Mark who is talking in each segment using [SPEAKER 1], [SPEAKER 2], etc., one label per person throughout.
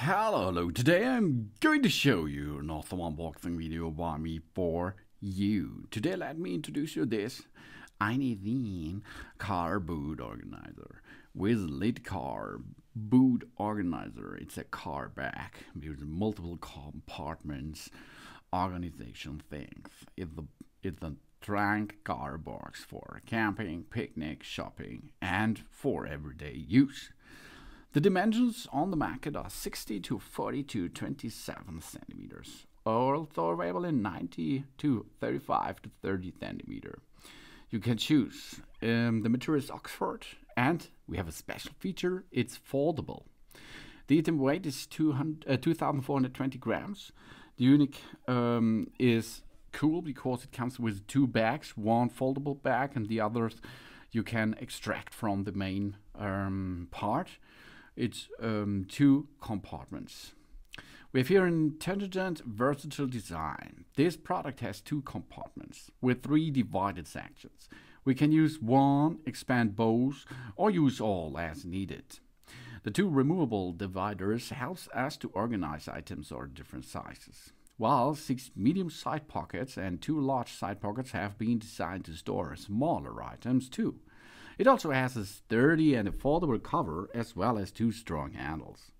[SPEAKER 1] Hello, today I'm going to show you another unboxing video by me for you. Today let me introduce you this INV car boot organizer with lid car boot organizer. It's a car bag with multiple compartments, organization things. It's a trunk car box for camping, picnic, shopping and for everyday use. The dimensions on the market are 60 to 40 to 27 centimeters, also available in 90 to 35 to 30 centimeter. You can choose. The material is Oxford, and we have a special feature. It's foldable. The item weight is 2,420 grams. The unique is cool because it comes with two bags, one foldable bag and the others you can extract from the main part. It's two compartments. We have here an intelligent, versatile design. This product has two compartments with three divided sections. We can use one, expand both, or use all as needed. The two removable dividers helps us to organize items of different sizes, while 6 medium side pockets and 2 large side pockets have been designed to store smaller items too. It also has a sturdy and affordable cover as well as 2 strong handles.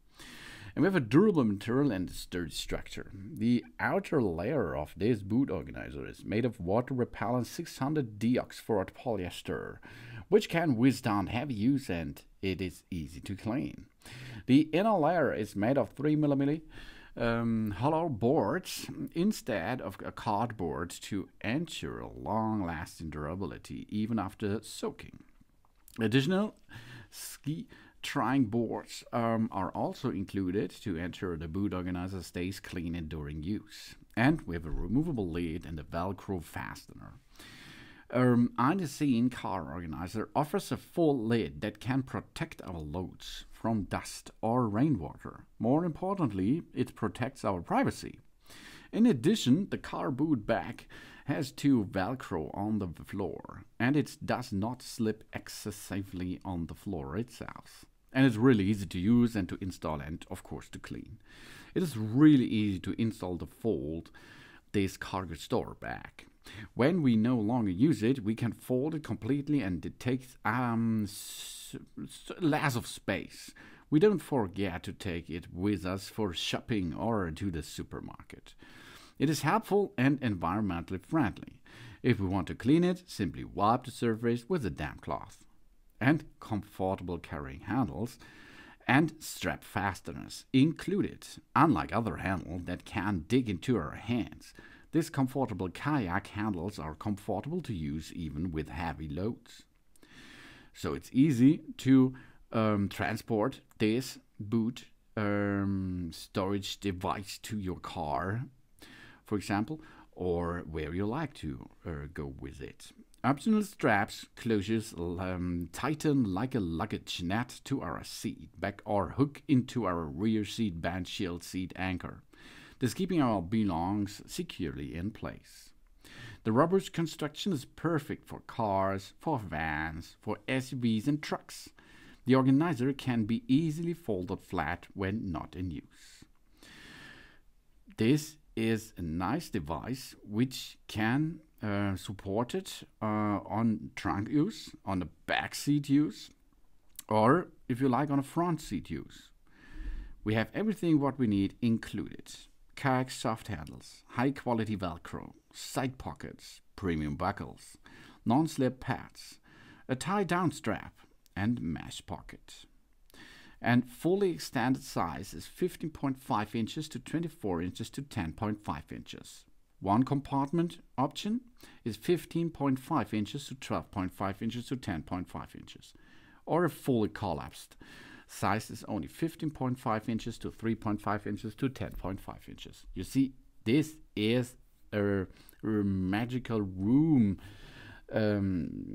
[SPEAKER 1] And we have a durable material and a sturdy structure. The outer layer of this boot organizer is made of water-repellent 600D Oxford polyester, which can withstand heavy use and it is easy to clean. The inner layer is made of 3mm hollow boards instead of a cardboard to ensure long-lasting durability even after soaking. Additional ski trying boards are also included to ensure the boot organizer stays clean and during use. And we have a removable lid and a Velcro fastener. Unseen car organizer offers a full lid that can protect our loads from dust or rainwater. More importantly, it protects our privacy. In addition, the car boot bag has 2 Velcro on the floor, and it does not slip excessively on the floor itself. And it's really easy to use and to install and, of course, to clean. It is really easy to install the fold this cargo store bag. When we no longer use it, we can fold it completely and it takes less of space. We don't forget to take it with us for shopping or to the supermarket. It is helpful and environmentally friendly. If we want to clean it, simply wipe the surface with a damp cloth. And comfortable carrying handles and strap fasteners included. Unlike other handles that can dig into our hands, these comfortable kayak handles are comfortable to use even with heavy loads. So it's easy to transport this boot storage device to your car, for example, or where you like to go with it. Optional straps, closures tighten like a luggage net to our seat back or hook into our rear seat band shield seat anchor, thus keeping our belongings securely in place. The rubber construction is perfect for cars, for vans, for SUVs and trucks. The organizer can be easily folded flat when not in use. This is a nice device which can support it on trunk use, on the back seat use, or if you like on a front seat use. We have everything what we need included. Kayak soft handles, high quality Velcro, side pockets, premium buckles, non-slip pads, a tie-down strap and mesh pocket. And fully extended size is 15.5 inches to 24 inches to 10.5 inches. One compartment option is 15.5 inches to 12.5 inches to 10.5 inches. Or a fully collapsed size is only 15.5 inches to 3.5 inches to 10.5 inches. You see, this is a magical room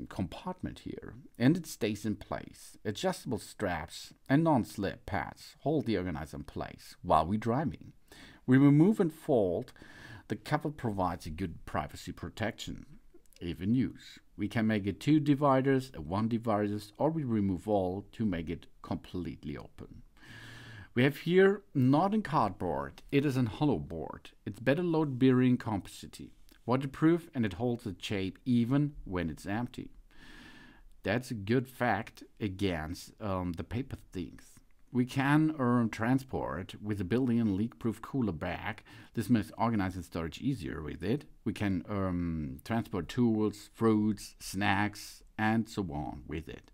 [SPEAKER 1] compartment here, and it stays in place. Adjustable straps and non-slip pads hold the organizer in place while we're driving. We remove and fold. The cover provides a good privacy protection. If in use, we can make it 2 dividers, 1 divider, or we remove all to make it completely open. We have here not in cardboard, it is in hollow board. It's better load bearing composite, waterproof, and it holds its shape even when it's empty. That's a good fact against the paper things. We can transport with a built-in leak-proof cooler bag. This makes organizing storage easier with it. We can transport tools, fruits, snacks, and so on with it.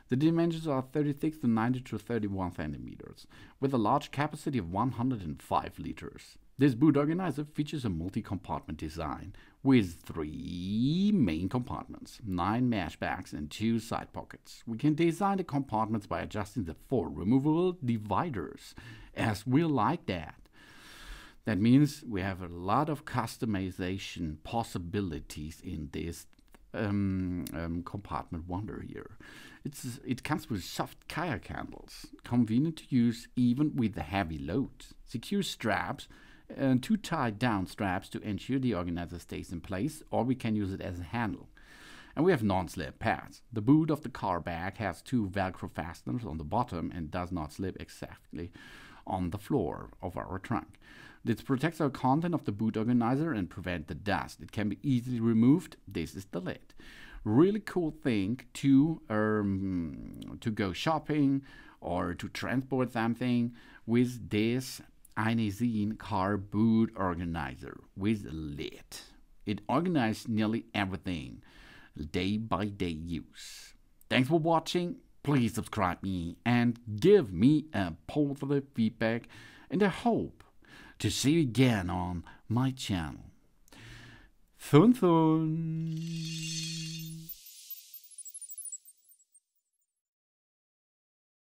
[SPEAKER 1] The dimensions are 36 to 90 to 31 centimeters, with a large capacity of 105 liters. This boot organizer features a multi-compartment design with 3 main compartments, 9 mesh bags, and 2 side pockets. We can design the compartments by adjusting the 4 removable dividers, as we like that. That means we have a lot of customization possibilities in this compartment wonder here. It comes with soft kayak handles, convenient to use even with the heavy loads. Secure straps and 2 tied down straps to ensure the organizer stays in place, or we can use it as a handle. And we have non-slip pads. The boot of the car bag has 2 Velcro fasteners on the bottom and does not slip exactly on the floor of our trunk. This protects our content of the boot organizer and prevents the dust. It can be easily removed. This is the lid. Really cool thing to go shopping or to transport something with this Einezin car boot organizer with a lid. It organizes nearly everything, day by day use. Thanks for watching. Please subscribe me and give me a positive feedback, and I hope to see you again on my channel. Thun thun.